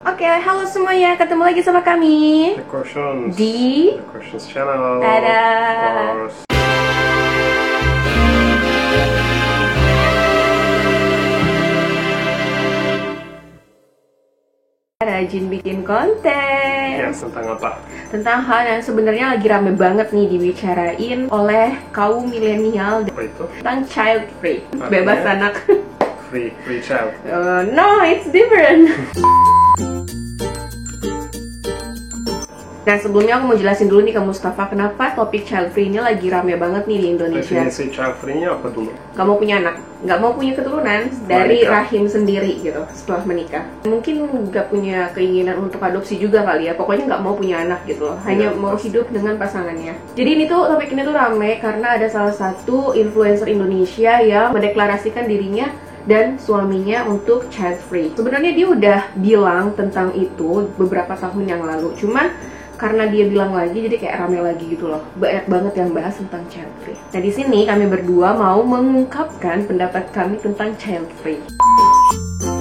Oke, halo semuanya, ketemu lagi sama kami The Questions di The Questions Channel. Ada. Of course. rajin bikin konten Yes, tentang apa? tentang hal yang sebenarnya lagi rame banget nih dibicarain oleh kaum milenial Apa itu? tentang child free, Artinya? bebas anak. Free child. No, it's different. Nah, sebelumnya aku mau jelasin dulu nih ke Mustafa kenapa topik child free ini lagi rame banget nih di Indonesia. Definisi child free-nya apa dulu? Gak mau punya anak, gak mau punya keturunan dari Menikah. rahim sendiri gitu setelah menikah. Mungkin gak punya keinginan untuk adopsi juga kali ya, pokoknya gak mau punya anak gitu loh, hanya Iya, mau pasti. hidup dengan pasangannya. Jadi ini tuh, topik ini tuh rame karena ada salah satu influencer Indonesia yang mendeklarasikan dirinya dan suaminya untuk child free. Sebenarnya dia udah bilang tentang itu beberapa tahun yang lalu, cuman karena dia bilang lagi jadi kayak rame lagi gitu loh, banyak banget yang bahas tentang child free. Nah di sini kami berdua mau mengungkapkan pendapat kami tentang child free.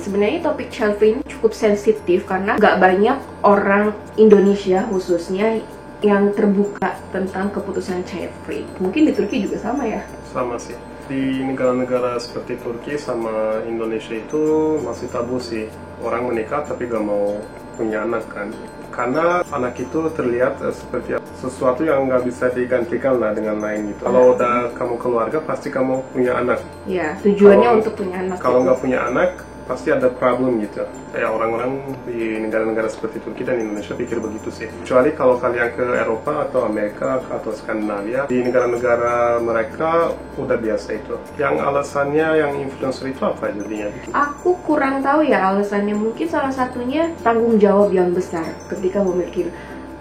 Sebenarnya topik child free ini cukup sensitif karena gak banyak orang Indonesia khususnya yang terbuka tentang keputusan child free. Mungkin di Turki juga sama ya. Sama sih. Di negara-negara seperti Turki sama Indonesia itu masih tabu sih. Orang menikah tapi gak mau punya anak kan. Karena anak itu terlihat seperti sesuatu yang nggak bisa digantikan lah dengan lain gitu. Kalau udah kamu keluarga pasti kamu punya anak. Ya, tujuannya Kalau- untuk punya anak. Kalau gitu. nggak punya anak pasti ada problem gitu. Kayak orang-orang di negara-negara seperti Turki dan Indonesia pikir begitu sih. Kecuali kalau kalian ke Eropa atau Amerika atau Skandinavia, di negara-negara mereka udah biasa itu. Yang alasannya yang influencer itu apa jadinya? Aku kurang tahu ya alasannya, mungkin salah satunya tanggung jawab yang besar ketika memiliki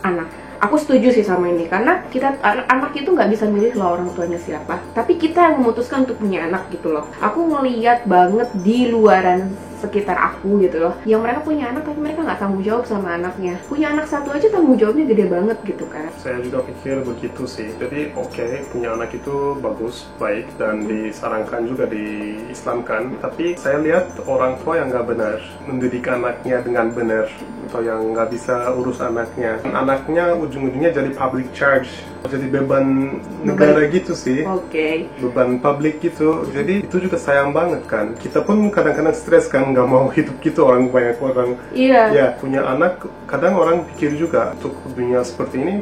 anak. Aku setuju sih sama ini, karena kita anak itu nggak bisa milih loh orang tuanya siapa, tapi kita yang memutuskan untuk punya anak gitu loh. Aku ngeliat banget di luaran sekitar aku gitu loh, yang mereka punya anak tapi mereka nggak tanggung jawab sama anaknya. Punya anak satu aja tanggung jawabnya gede banget gitu kan. Saya juga pikir begitu sih. Jadi oke, punya anak itu bagus, baik, dan disarankan juga diislamkan. Tapi saya lihat orang tua yang nggak benar mendidik anaknya dengan benar, atau yang nggak bisa urus anaknya. Anaknya ujung-ujungnya jadi public charge, jadi beban negara gitu sih. Oke. Beban publik gitu. Jadi itu juga sayang banget kan. Kita pun kadang-kadang stres kan, nggak mau hidup gitu. Orang banyak orang Iya. ya punya anak, kadang orang pikir juga untuk dunia seperti ini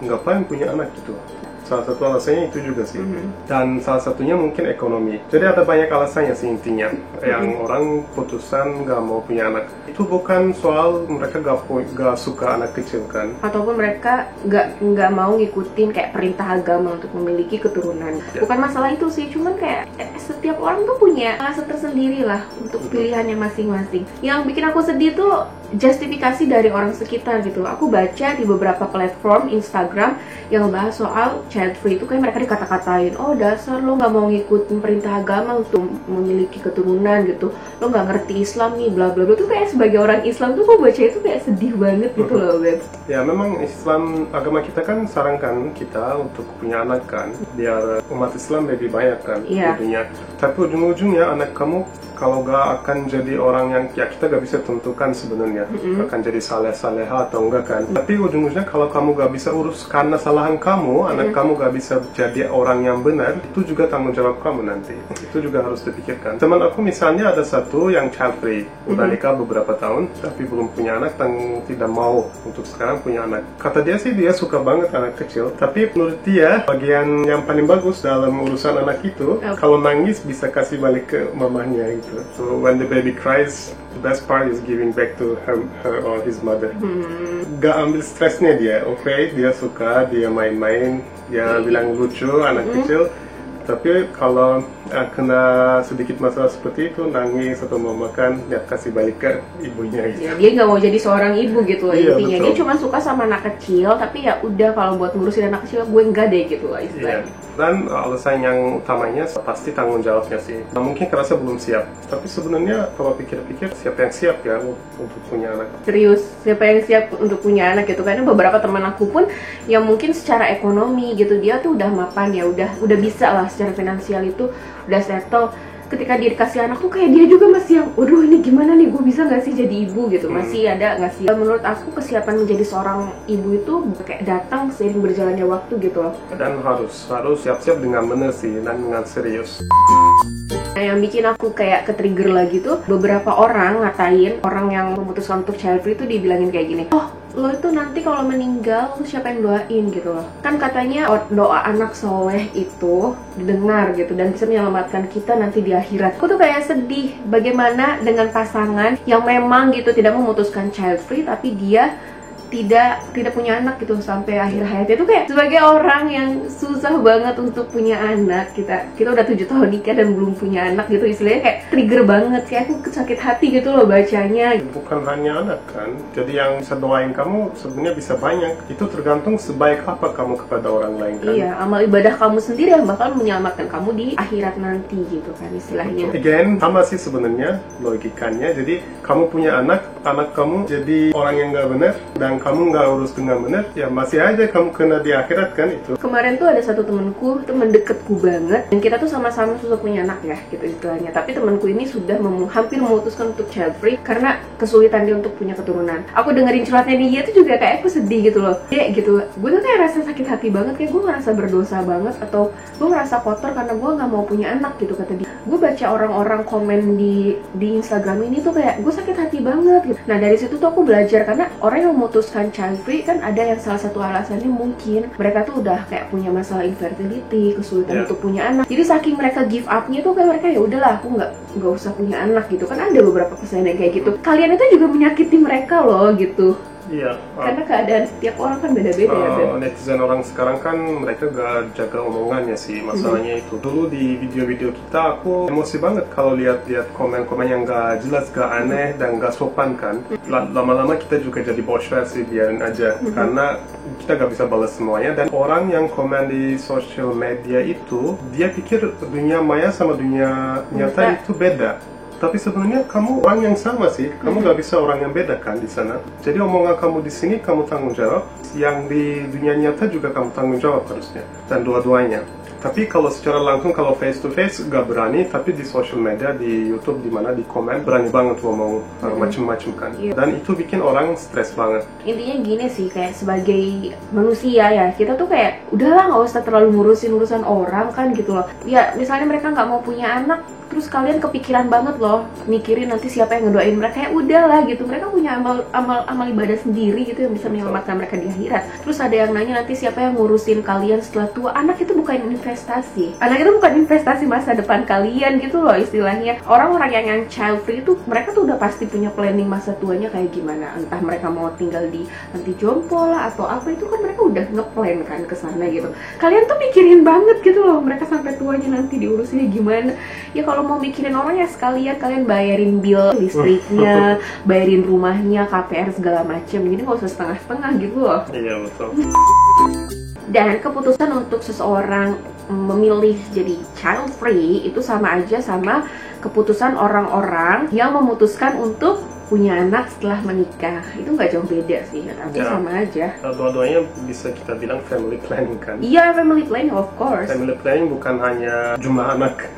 ngapain punya anak gitu. Salah satu alasannya itu juga sih. Dan salah satunya mungkin ekonomi. Jadi ada banyak alasannya sih intinya. Yang orang putusan nggak mau punya anak. Itu bukan soal mereka nggak suka anak kecil kan. Ataupun mereka nggak mau ngikutin kayak perintah agama untuk memiliki keturunan. Ya. Bukan masalah itu sih, cuman kayak setiap orang tuh punya alasan tersendiri lah untuk pilihannya masing-masing. Yang bikin aku sedih tuh justifikasi dari orang sekitar gitu. Aku baca di beberapa platform Instagram yang membahas soal child free itu kayak mereka dikata-katain, oh dasar lo nggak mau ngikutin perintah agama untuk memiliki keturunan gitu, lo nggak ngerti Islam nih, bla bla bla. Tuh kayak sebagai orang Islam tuh kok baca itu kayak sedih banget gitu loh, Beb. Ya memang Islam, agama kita kan sarankan kita untuk punya anak kan, biar umat Islam lebih banyak kan Iya. di dunia. Tapi ujung-ujungnya anak kamu kalau gak akan jadi orang yang, ya kita gak bisa tentukan sebenarnya akan jadi saleh-saleha atau enggak kan. Tapi ujung-ujungnya kalau kamu gak bisa urus karena kesalahan kamu, anak kamu gak bisa jadi orang yang benar, itu juga tanggung jawab kamu nanti. Itu juga harus dipikirkan. Teman aku misalnya ada satu yang child free, udah nikah beberapa tahun tapi belum punya anak dan tidak mau untuk sekarang punya anak. Kata dia sih dia suka banget anak kecil, tapi menurut dia bagian yang paling bagus dalam urusan anak itu kalau nangis bisa kasih balik ke mamahnya gitu. So when the baby cries, the best part is giving back to her or his mother. Gak ambil stresnya dia, oke, dia suka, dia main-main, dia bilang lucu, anak kecil. Tapi kalau kena sedikit masalah seperti itu, nangis atau mau makan, dia kasih balik ke ibunya gitu. Ya, dia nggak mau jadi seorang ibu gitu loh, Iya, intinya. betul. Dia cuma suka sama anak kecil, tapi ya udah kalau buat ngurusin anak kecil gue enggak deh gitu lah Iya. istilahnya. Dan alasan yang utamanya pasti tanggung jawabnya sih. Nah, mungkin kerasa belum siap, tapi sebenarnya kalau pikir-pikir siapa yang siap ya untuk punya anak. Serius, siapa yang siap untuk punya anak gitu? Karena beberapa teman aku pun yang mungkin secara ekonomi gitu, dia tuh udah mapan ya, udah bisa lah secara finansial itu udah settle. ketika dia dikasih anak tuh kayak dia juga masih yang, waduh ini gimana nih, gue bisa nggak sih jadi ibu gitu, masih ada nggak sih? Menurut aku kesiapan menjadi seorang ibu itu kayak datang seiring berjalannya waktu gitu loh. Dan harus siap-siap dengan benar sih, dan dengan serius. Nah, yang bikin aku kayak ke-trigger lagi tuh, beberapa orang ngatain orang yang memutuskan untuk child free tuh dibilangin kayak gini, oh lo itu nanti kalau meninggal siapa yang doain gitu loh. Kan katanya doa anak soleh itu didengar gitu dan bisa menyelamatkan kita nanti di akhirat. Aku tuh kayak sedih bagaimana dengan pasangan yang memang gitu tidak memutuskan child free tapi dia tidak punya anak gitu sampai akhir hayatnya. Itu kayak sebagai orang yang susah banget untuk punya anak, kita udah 7 tahun nikah dan belum punya anak gitu, istilahnya kayak trigger banget, kayak aku sakit hati gitu loh bacanya. Bukan hanya anak kan, jadi yang bisa doain kamu sebenarnya bisa banyak. Itu tergantung sebaik apa kamu kepada orang lain kan. Iya, amal ibadah kamu sendiri yang bakal menyelamatkan kamu di akhirat nanti gitu kan istilahnya. Again, sama sih sebenarnya logikanya. Jadi kamu punya anak kamu jadi orang yang nggak benar dan kamu nggak urus dengan benar, ya masih aja kamu kena di akhirat kan itu. Kemarin tuh ada satu temenku, temen deketku banget, dan kita tuh sama-sama susah punya anak ya gitu istilahnya. Tapi temenku ini sudah hampir memutuskan untuk child free karena kesulitan dia untuk punya keturunan. Aku dengerin curhatnya dia tuh juga kayak aku sedih gitu loh. Kayak gitu, gue tuh kayak rasa sakit hati banget, kayak gue ngerasa berdosa banget atau gue ngerasa kotor karena gue nggak mau punya anak gitu kata dia. Gue baca orang-orang komen di Instagram ini tuh kayak gue sakit hati banget gitu. Nah dari situ tuh aku belajar, karena orang yang memutuskan child free kan ada yang salah satu alasannya mungkin mereka tuh udah kayak punya masalah infertility, kesulitan untuk punya anak. Jadi saking mereka give up-nya tuh kayak mereka ya udahlah aku nggak usah punya anak gitu kan. Ada beberapa pesan yang kayak gitu. Kalian itu juga menyakiti mereka loh gitu. Iya. Karena keadaan setiap orang kan beda-beda ya Ben. Netizen orang sekarang kan mereka gak jaga omongannya sih, masalahnya itu. Dulu di video-video kita aku emosi banget kalau lihat komen-komen yang gak jelas, gak aneh dan gak sopan kan. Lama-lama kita juga jadi bocor sih, biarin aja. Karena kita gak bisa balas semuanya, dan orang yang komen di social media itu dia pikir dunia maya sama dunia nyata itu beda. Tapi sebenarnya kamu orang yang sama sih, kamu gak bisa orang yang beda kan di sana. Jadi omongan kamu di sini kamu tanggung jawab, yang di dunia nyata juga kamu tanggung jawab harusnya, dan dua-duanya. Tapi kalau secara langsung, kalau face to face gak berani, tapi di social media, di YouTube, di mana di komen berani banget ngomong macem-macem kan. Dan itu bikin orang stres banget. Intinya gini sih, kayak sebagai manusia ya, kita tuh kayak udahlah nggak usah terlalu ngurusin urusan orang kan gitu loh. Ya misalnya mereka nggak mau punya anak, terus kalian kepikiran banget loh mikirin nanti siapa yang ngedoain mereka, ya udahlah gitu, mereka punya amal ibadah sendiri gitu yang bisa menyelamatkan mereka di akhirat. Terus ada yang nanya nanti siapa yang ngurusin kalian setelah tua. Anak itu bukan investasi, anak itu bukan investasi masa depan kalian gitu loh istilahnya. Orang-orang yang child free itu mereka tuh udah pasti punya planning masa tuanya kayak gimana, entah mereka mau tinggal di nanti jompo lah atau apa, itu kan mereka udah ngeplan kan ke sana gitu. Kalian tuh mikirin banget gitu loh mereka sampai tuanya nanti diurusinnya gimana. Ya kalau mau mikirin orang ya sekalian kalian bayarin bill listriknya, bayarin rumahnya, KPR segala macem. Jadi nggak usah setengah-setengah gitu loh. Iya betul. Dan keputusan untuk seseorang memilih jadi child free itu sama aja sama keputusan orang-orang yang memutuskan untuk punya anak setelah menikah. Itu nggak jauh beda sih, tapi sama aja. Dua-duanya bisa kita bilang family planning kan. Iya, family planning of course. Family planning bukan hanya jumlah anak.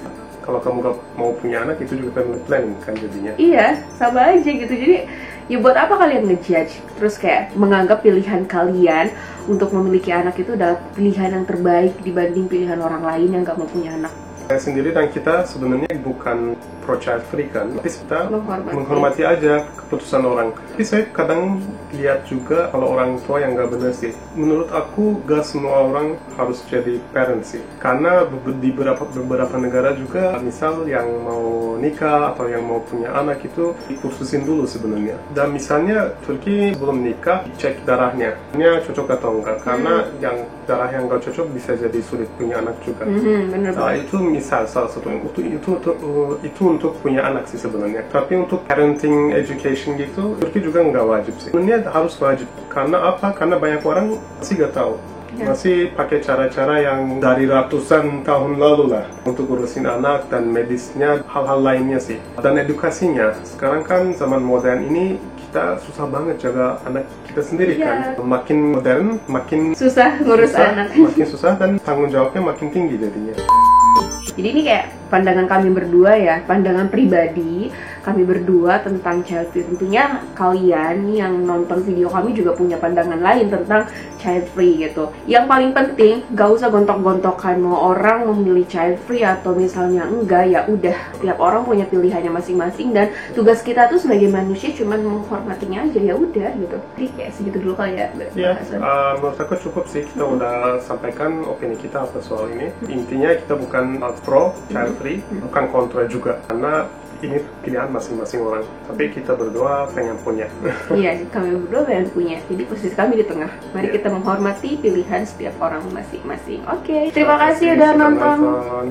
Kalau kamu gak mau punya anak, itu juga family planning kan jadinya. Iya, sama aja gitu. Jadi ya buat apa kalian ngejudge terus kayak menganggap pilihan kalian untuk memiliki anak itu adalah pilihan yang terbaik dibanding pilihan orang lain yang gak mau punya anak. Saya sendiri dan kita sebenarnya bukan pro child free kan, tapi kita menghormati aja keputusan orang. Tapi saya kadang lihat juga kalau orang tua yang nggak benar sih. Menurut aku gak semua orang harus jadi parent sih, karena di beberapa negara juga misal yang mau nikah atau yang mau punya anak itu dikursusin dulu sebenarnya. Dan misalnya Turki belum nikah cek darahnya, ini cocok atau enggak, karena yang darah yang nggak cocok bisa jadi sulit punya anak juga. Nah, itu misal salah satu itu untuk punya anak sih sebenarnya. Tapi untuk parenting education gitu, Turki juga nggak wajib sih. Sebenarnya harus wajib. Karena apa? Karena banyak orang masih nggak tahu. Masih pakai cara-cara yang dari ratusan tahun lalu lah untuk urusin anak dan medisnya, hal-hal lainnya sih. Dan edukasinya, sekarang kan zaman modern ini kita susah banget jaga anak kita sendiri kan. Makin modern, makin susah ngurus anak. Makin susah dan tanggung jawabnya makin tinggi jadinya. Jadi ini kayak pandangan kami berdua ya, pandangan pribadi kami berdua tentang child free. Tentunya kalian yang nonton video kami juga punya pandangan lain tentang child free gitu. Yang paling penting gak usah gontok-gontokan mau orang memilih child free atau misalnya enggak, ya udah tiap orang punya pilihannya masing-masing dan tugas kita tuh sebagai manusia cuman menghormatinya aja, ya udah gitu. Jadi kayak segitu dulu kali ya. Iya, menurut aku cukup sih, kita udah sampaikan opini kita atas soal ini. Intinya kita bukan pro child free, bukan kontra juga, karena ini pilihan masing-masing orang. Tapi kita berdua pengen punya. Iya, kami berdua pengen punya. Jadi posisi kami di tengah. Mari kita menghormati pilihan setiap orang masing-masing. Oke, terima kasih udah nonton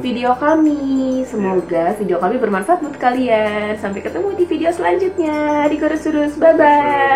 video kami. Semoga video kami bermanfaat buat kalian. Sampai ketemu di video selanjutnya di Kurus Surus. Bye bye.